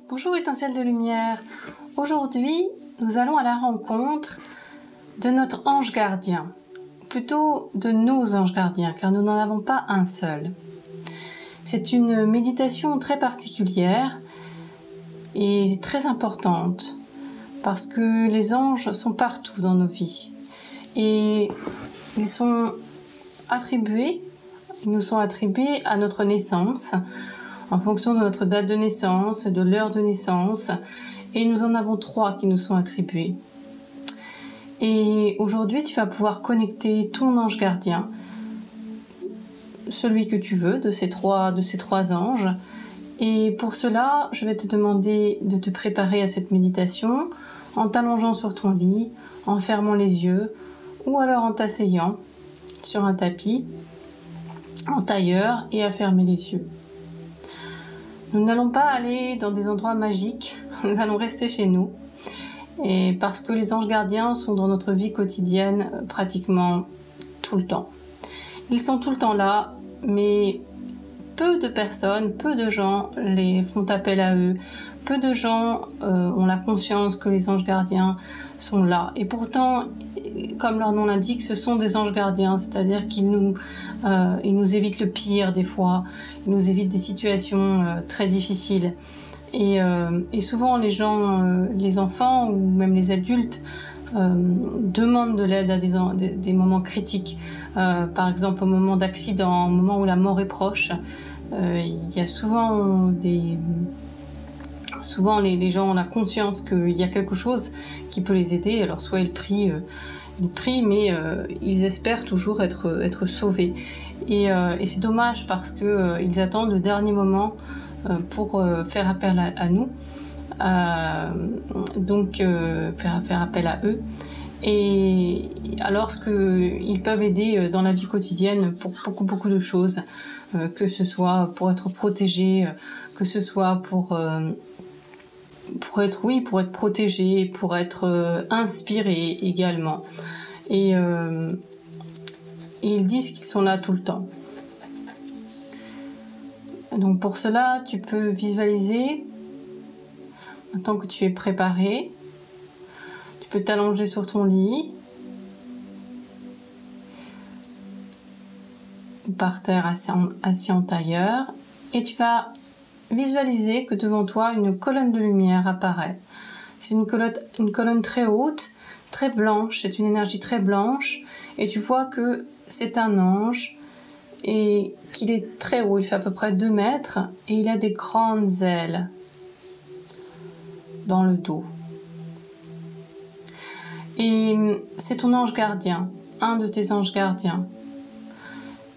Bonjour étincelle de lumière, aujourd'hui nous allons à la rencontre de notre ange gardien, plutôt de nos anges gardiens car nous n'en avons pas un seul. C'est une méditation très particulière et très importante parce que les anges sont partout dans nos vies et ils nous sont attribués à notre naissance en fonction de notre date de naissance, de l'heure de naissance, et nous en avons 3 qui nous sont attribués. Et aujourd'hui, tu vas pouvoir connecter ton ange gardien, celui que tu veux, de ces trois anges. Et pour cela, je vais te demander de te préparer à cette méditation en t'allongeant sur ton lit, en fermant les yeux, ou alors en t'asseyant sur un tapis, en tailleur, et à fermer les yeux. Nous n'allons pas aller dans des endroits magiques, nous allons rester chez nous. Et parce que les anges gardiens sont dans notre vie quotidienne pratiquement tout le temps. Ils sont tout le temps là, mais peu de personnes, peu de gens les font appel à eux. Peu de gens ont la conscience que les anges gardiens sont là. Et pourtant, comme leur nom l'indique, ce sont des anges gardiens, c'est-à-dire qu'ils nous évitent le pire des fois, ils nous évitent des situations très difficiles. Et souvent les gens, les enfants ou même les adultes demandent de l'aide à des moments critiques. Par exemple au moment d'accident, au moment où la mort est proche. Il y a souvent les gens ont la conscience qu'il y a quelque chose qui peut les aider. Alors soit ils prient, mais ils espèrent toujours être sauvés. Et c'est dommage parce que ils attendent le dernier moment pour faire appel à nous. Faire appel à eux. Et alors qu'ils peuvent aider dans la vie quotidienne pour beaucoup de choses, que ce soit pour être protégés, que ce soit pour être protégé, pour être inspiré également. Et ils disent qu'ils sont là tout le temps. Donc pour cela, tu peux visualiser, maintenant que tu es préparé, tu peux t'allonger sur ton lit, ou par terre assis en tailleur, et tu vas visualiser que devant toi, une colonne de lumière apparaît. C'est une colonne très haute, très blanche, c'est une énergie très blanche, et tu vois que c'est un ange, et qu'il est très haut, il fait à peu près 2 mètres, et il a des grandes ailes dans le dos. Et c'est ton ange gardien, un de tes anges gardiens.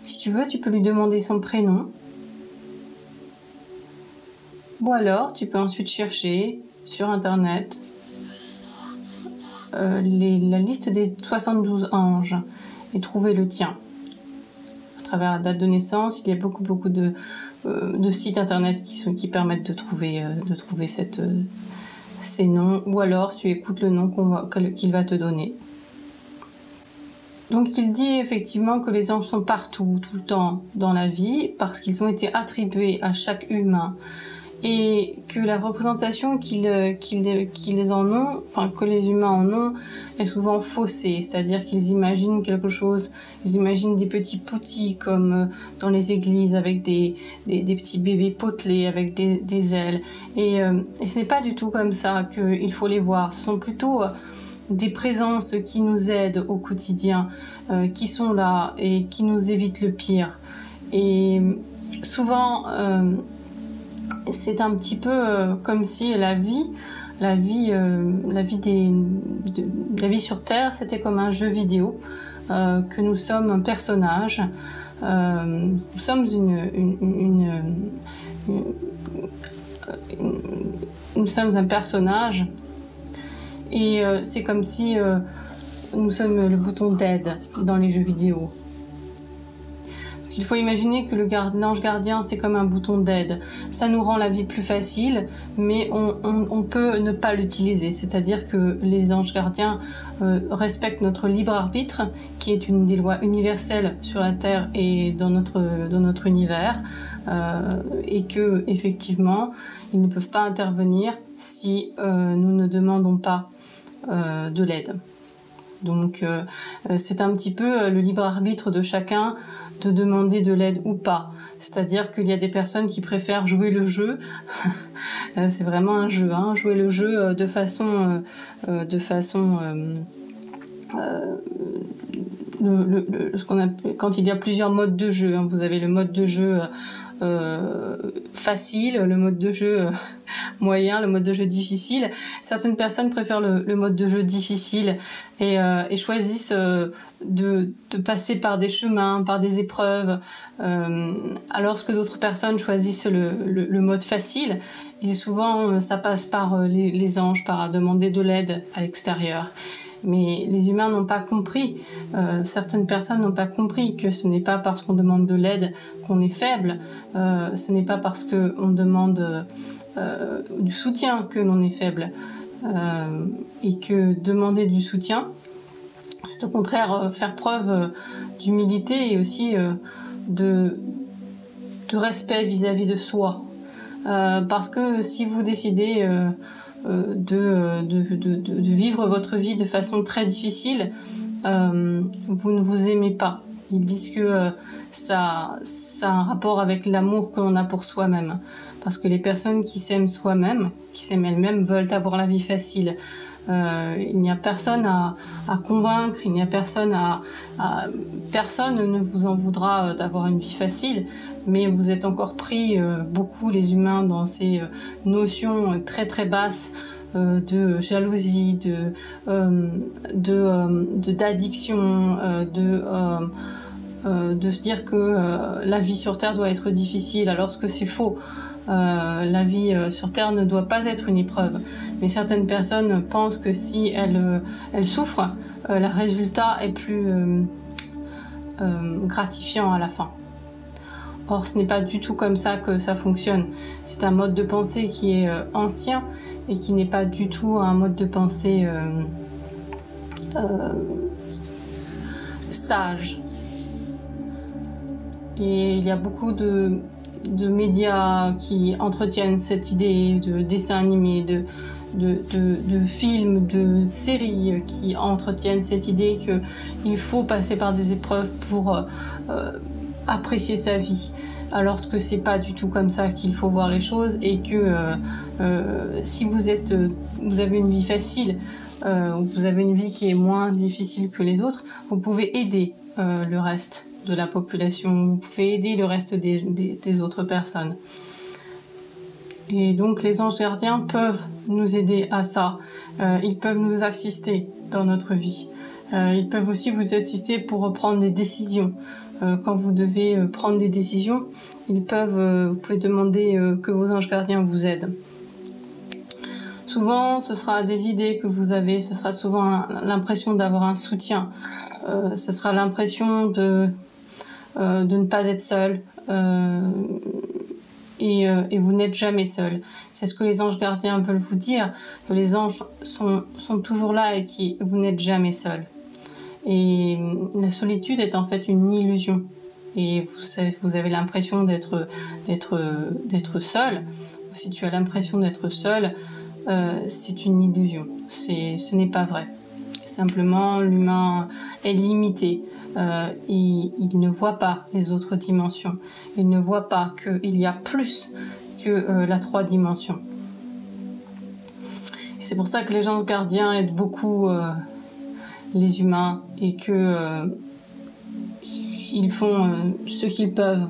Si tu veux, tu peux lui demander son prénom. Ou alors, tu peux ensuite chercher sur Internet la liste des 72 anges et trouver le tien. À travers la date de naissance, il y a beaucoup de sites Internet qui permettent de trouver ces noms. Ou alors, tu écoutes le nom qu'il va te donner. Donc il dit effectivement que les anges sont partout, tout le temps dans la vie, parce qu'ils ont été attribués à chaque humain. Et que la représentation qu'ils en ont, enfin que les humains en ont, est souvent faussée, c'est-à-dire qu'ils imaginent quelque chose, ils imaginent des petits poutis comme dans les églises avec des petits bébés potelés avec des ailes, et ce n'est pas du tout comme ça qu'il faut les voir. Ce sont plutôt des présences qui nous aident au quotidien, qui sont là et qui nous évitent le pire. Et souvent c'est un petit peu comme si la vie sur Terre, c'était comme un jeu vidéo, que nous sommes un personnage, nous sommes nous sommes un personnage, et c'est comme si nous sommes le bouton d'aide dans les jeux vidéo. Donc, qu'il faut imaginer que l'ange gardien, c'est comme un bouton d'aide. Ça nous rend la vie plus facile, mais on peut ne pas l'utiliser. C'est-à-dire que les anges gardiens respectent notre libre arbitre, qui est une des lois universelles sur la Terre et dans notre univers, et que effectivement, ils ne peuvent pas intervenir si nous ne demandons pas de l'aide. Donc c'est un petit peu le libre arbitre de chacun de demander de l'aide ou pas. C'est-à-dire qu'il y a des personnes qui préfèrent jouer le jeu. C'est vraiment un jeu, hein, jouer le jeu de façon ce qu'on appelle, quand il y a plusieurs modes de jeu, hein. Vous avez le mode de jeu facile, le mode de jeu moyen, le mode de jeu difficile. Certaines personnes préfèrent le mode de jeu difficile et choisissent de passer par des chemins, par des épreuves, alors que d'autres personnes choisissent le mode facile. Et souvent, ça passe par les anges, par demander de l'aide à l'extérieur. Mais les humains n'ont pas compris, certaines personnes n'ont pas compris que ce n'est pas parce qu'on demande de l'aide qu'on est faible, ce n'est pas parce qu'on demande du soutien que l'on est faible, et que demander du soutien, c'est au contraire faire preuve d'humilité et aussi de respect vis-à-vis de soi. Parce que si vous décidez de vivre votre vie de façon très difficile, vous ne vous aimez pas. Ils disent que ça a un rapport avec l'amour que l'on a pour soi-même. Parce que les personnes qui s'aiment soi-même, qui s'aiment elles-mêmes, veulent avoir la vie facile. Il n'y a personne à convaincre, il n'y a personne personne ne vous en voudra d'avoir une vie facile, mais vous êtes encore pris, beaucoup les humains, dans ces notions très très basses de jalousie, d'addiction, de se dire que la vie sur Terre doit être difficile, alors que c'est faux. La vie sur Terre ne doit pas être une épreuve. Mais certaines personnes pensent que si elles souffrent, le résultat est plus gratifiant à la fin. Or, ce n'est pas du tout comme ça que ça fonctionne. C'est un mode de pensée qui est ancien et qui n'est pas du tout un mode de pensée sage. Et il y a beaucoup de médias qui entretiennent cette idée, de dessins animés, de films, de séries qui entretiennent cette idée qu'il faut passer par des épreuves pour apprécier sa vie. Alors que c'est pas du tout comme ça qu'il faut voir les choses, et que si vous avez une vie facile, vous avez une vie qui est moins difficile que les autres, vous pouvez aider le reste de la population, vous pouvez aider le reste des autres personnes. Et donc les anges gardiens peuvent nous aider à ça, ils peuvent nous assister dans notre vie, ils peuvent aussi vous assister pour prendre des décisions. Quand vous devez prendre des décisions, vous pouvez demander que vos anges gardiens vous aident. Souvent, ce sera des idées que vous avez, ce sera souvent l'impression d'avoir un soutien, ce sera l'impression de ne pas être seul, et vous n'êtes jamais seul. C'est ce que les anges gardiens veulent vous dire, que les anges sont toujours là et que vous n'êtes jamais seul. Et la solitude est en fait une illusion. Et vous avez l'impression d'être seul. Si tu as l'impression d'être seul, c'est une illusion. Ce n'est pas vrai. Simplement, l'humain est limité. Il ne voit pas les autres dimensions. Il ne voit pas qu'il y a plus que la 3 dimensions. Et c'est pour ça que les anges gardiens aident beaucoup les humains, et que ils font ce qu'ils peuvent,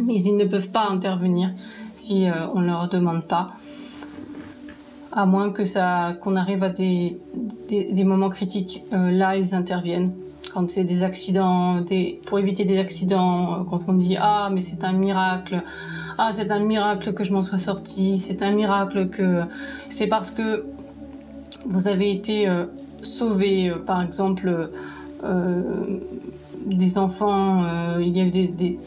mais ils ne peuvent pas intervenir si on ne leur demande pas, à moins qu'on arrive à des moments critiques. Là, ils interviennent. Quand c'est des accidents, pour éviter des accidents, quand on dit « Ah, mais c'est un miracle !» « Ah, c'est un miracle que je m'en sois sortie !» « C'est un miracle que... » C'est parce que vous avez été sauvé, par exemple, des enfants, il y a eu des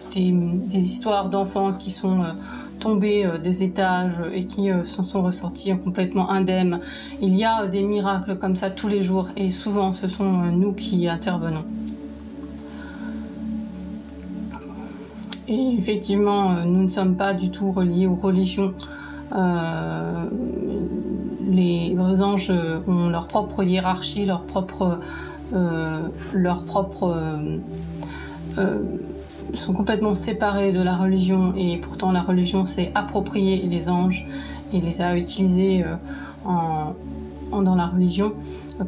histoires d'enfants qui sont tombés des étages et qui s'en sont ressortis complètement indemnes. Il y a des miracles comme ça tous les jours et souvent ce sont nous qui intervenons. Et effectivement, nous ne sommes pas du tout reliés aux religions. Les anges ont leur propre hiérarchie, sont complètement séparés de la religion, et pourtant la religion s'est appropriée les anges et les a utilisés dans la religion,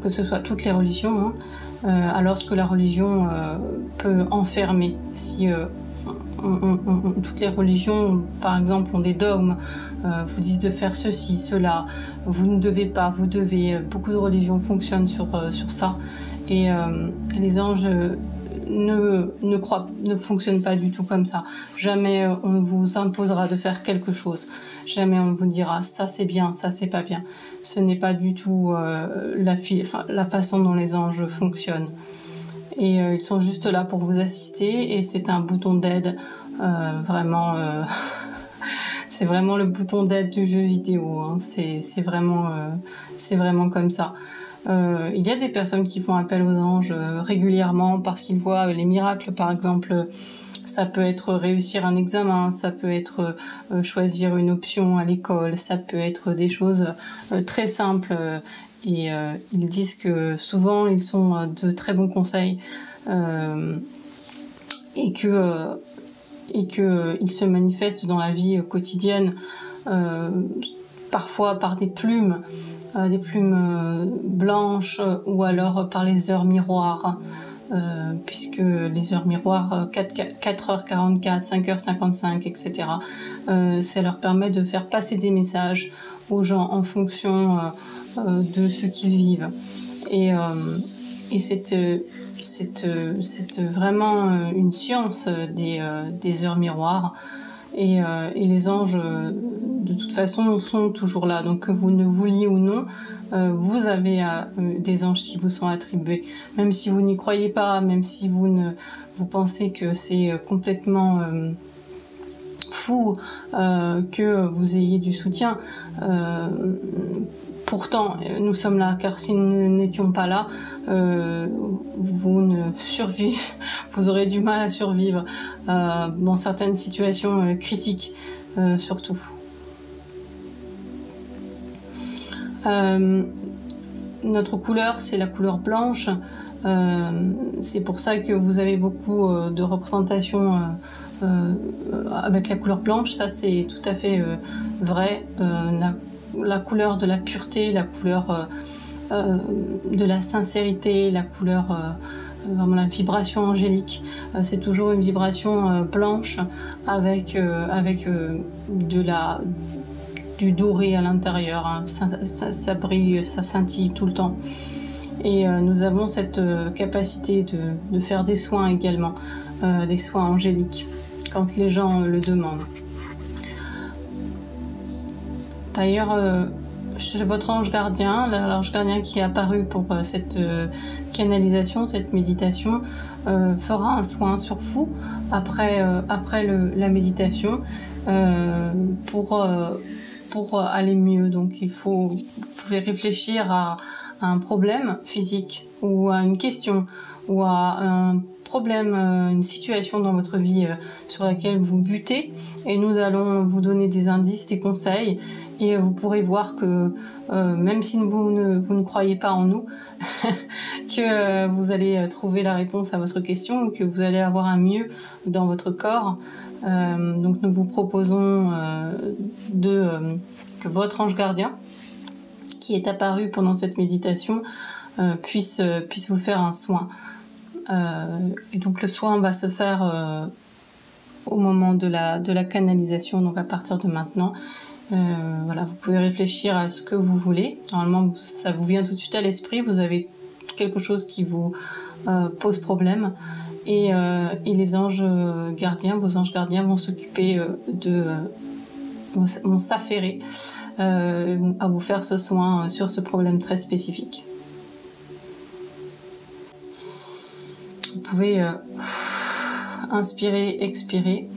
que ce soit toutes les religions, alors que la religion peut enfermer. Si toutes les religions, par exemple, ont des dogmes, vous disent de faire ceci, cela, vous ne devez pas, vous devez. Beaucoup de religions fonctionnent sur ça, et les anges ne fonctionnent pas du tout comme ça. Jamais on vous imposera de faire quelque chose. Jamais on vous dira ça c'est bien, ça c'est pas bien. Ce n'est pas du tout la façon dont les anges fonctionnent. Et ils sont juste là pour vous assister, et c'est un bouton d'aide vraiment c'est vraiment le bouton d'aide du jeu vidéo, hein. C'est vraiment comme ça. Il y a des personnes qui font appel aux anges régulièrement parce qu'ils voient les miracles, par exemple. Ça peut être réussir un examen, ça peut être choisir une option à l'école, ça peut être des choses très simples. Et ils disent que souvent ils sont de très bons conseils, et que ils se manifestent dans la vie quotidienne, parfois par des plumes blanches, ou alors par les heures miroirs, puisque les heures miroirs, 4h44, 5h55, etc., ça leur permet de faire passer des messages aux gens en fonction de ce qu'ils vivent. Et c'est vraiment une science des heures miroirs, et les anges de toute façon sont toujours là, donc que vous ne vouliez ou non, vous avez des anges qui vous sont attribués, même si vous n'y croyez pas, même si vous pensez que c'est complètement fou que vous ayez du soutien. Pourtant, nous sommes là, car si nous n'étions pas là, vous aurez du mal à survivre dans certaines situations critiques, surtout. Notre couleur, c'est la couleur blanche. C'est pour ça que vous avez beaucoup de représentations avec la couleur blanche. Ça, c'est tout à fait vrai. La couleur de la pureté, la couleur de la sincérité, la couleur, vraiment la vibration angélique. C'est toujours une vibration blanche avec du doré à l'intérieur, hein. Ça brille, ça scintille tout le temps. Et nous avons cette capacité de faire des soins également, des soins angéliques, quand les gens le demandent. D'ailleurs, votre ange gardien, l'ange gardien qui est apparu pour cette canalisation, cette méditation, fera un soin sur vous après la méditation, pour aller mieux. Donc vous pouvez réfléchir à un problème physique, ou à une question, ou à un problème, une situation dans votre vie sur laquelle vous butez, et nous allons vous donner des indices, des conseils, et vous pourrez voir que même si vous ne croyez pas en nous, que vous allez trouver la réponse à votre question, ou que vous allez avoir un mieux dans votre corps. Donc nous vous proposons que votre ange gardien, qui est apparu pendant cette méditation, puisse vous faire un soin. Et donc le soin va se faire au moment de la canalisation, donc à partir de maintenant. Voilà, vous pouvez réfléchir à ce que vous voulez. Normalement, ça vous vient tout de suite à l'esprit. Vous avez quelque chose qui vous pose problème, et les anges gardiens, vos anges gardiens, vont s'occuper vont s'affairer à vous faire ce soin sur ce problème très spécifique. Vous pouvez inspirer, expirer.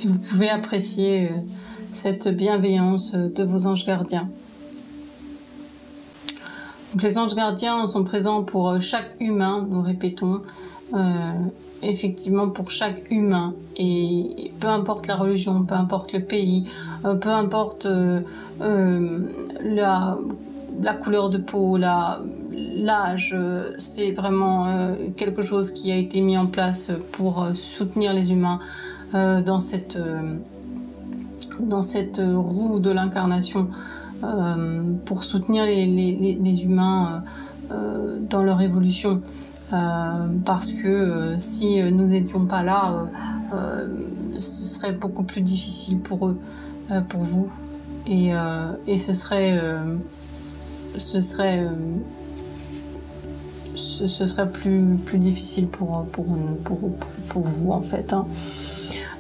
Et vous pouvez apprécier cette bienveillance de vos anges gardiens. Donc, les anges gardiens sont présents pour chaque humain, nous répétons, effectivement pour chaque humain, et peu importe la religion, peu importe le pays, peu importe la couleur de peau, l'âge, c'est vraiment quelque chose qui a été mis en place pour soutenir les humains dans cette roue de l'incarnation, pour soutenir les humains dans leur évolution. Parce que si nous n'étions pas là, ce serait beaucoup plus difficile pour eux, pour vous, et ce serait plus difficile pour vous en fait, hein.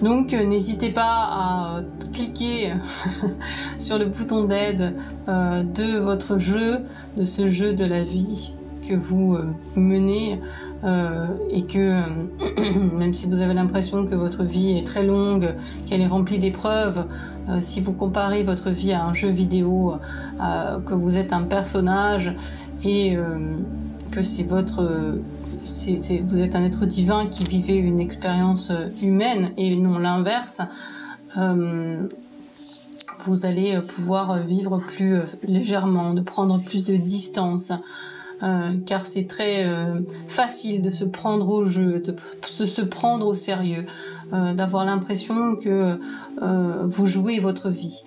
Donc n'hésitez pas à cliquer sur le bouton d'aide de votre jeu, de ce jeu de la vie que vous menez, et que même si vous avez l'impression que votre vie est très longue, qu'elle est remplie d'épreuves, si vous comparez votre vie à un jeu vidéo, que vous êtes un personnage et que vous êtes un être divin qui vivait une expérience humaine et non l'inverse, vous allez pouvoir vivre plus légèrement, de prendre plus de distance, car c'est très facile de se prendre au jeu, de se prendre au sérieux, d'avoir l'impression que vous jouez votre vie.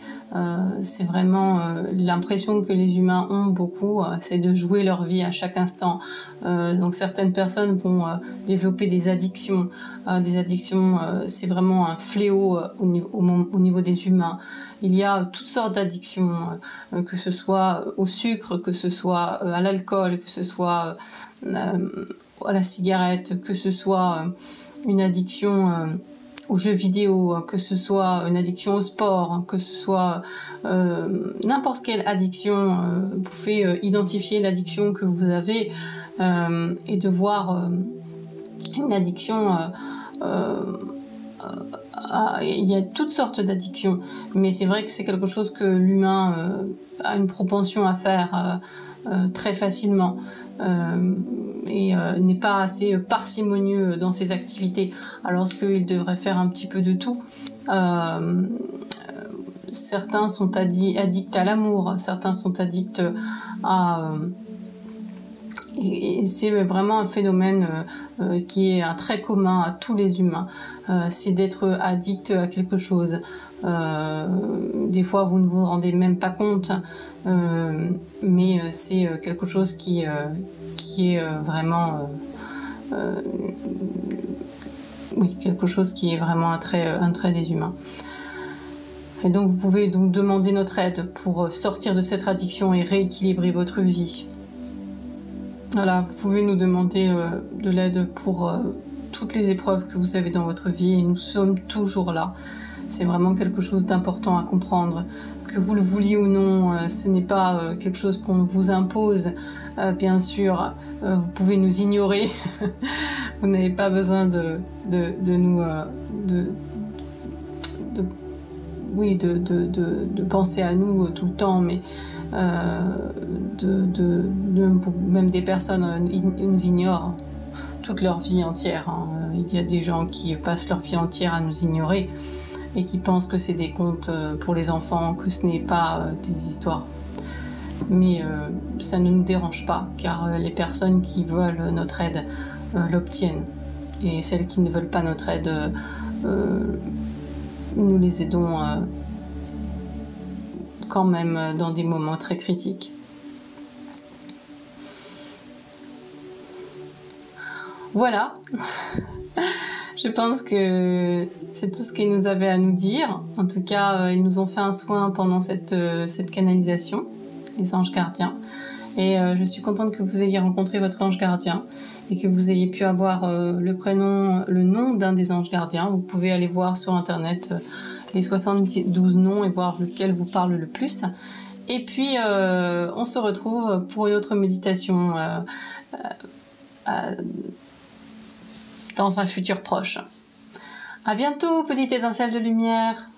C'est vraiment l'impression que les humains ont beaucoup, c'est de jouer leur vie à chaque instant. Donc certaines personnes vont développer des addictions. C'est vraiment un fléau au niveau des humains. Il y a toutes sortes d'addictions, que ce soit au sucre, que ce soit à l'alcool, que ce soit à la cigarette, que ce soit une addiction aux jeux vidéo, que ce soit une addiction au sport, que ce soit n'importe quelle addiction. Vous pouvez identifier l'addiction que vous avez et de voir une addiction. Il y a toutes sortes d'addictions, mais c'est vrai que c'est quelque chose que l'humain a une propension à faire très facilement. Et n'est pas assez parcimonieux dans ses activités, alors qu'il devrait faire un petit peu de tout. Certains sont addicts à l'amour, certains sont addicts à... Et c'est vraiment un phénomène qui est très commun à tous les humains, c'est d'être addict à quelque chose. Des fois vous ne vous rendez même pas compte, mais c'est quelque chose qui est vraiment quelque chose qui est vraiment un trait des humains. Et donc vous pouvez donc demander notre aide pour sortir de cette addiction et rééquilibrer votre vie. Voilà, vous pouvez nous demander de l'aide pour toutes les épreuves que vous avez dans votre vie, et nous sommes toujours là. C'est vraiment quelque chose d'important à comprendre. Que vous le vouliez ou non, ce n'est pas quelque chose qu'on vous impose. Bien sûr, vous pouvez nous ignorer. Vous n'avez pas besoin de penser à nous tout le temps, mais même des personnes nous ignorent toute leur vie entière, hein. Il y a des gens qui passent leur vie entière à nous ignorer et qui pensent que c'est des contes pour les enfants, que ce n'est pas des histoires. Mais ça ne nous dérange pas, car les personnes qui veulent notre aide l'obtiennent. Et celles qui ne veulent pas notre aide, nous les aidons quand même dans des moments très critiques. Voilà. Je pense que c'est tout ce qu'ils nous avaient à nous dire. En tout cas, ils nous ont fait un soin pendant cette canalisation, les anges gardiens. Et je suis contente que vous ayez rencontré votre ange gardien et que vous ayez pu avoir le nom d'un des anges gardiens. Vous pouvez aller voir sur internet les 72 noms et voir lequel vous parle le plus. Et puis, on se retrouve pour une autre méditation dans un futur proche. À bientôt, petite étincelle de lumière.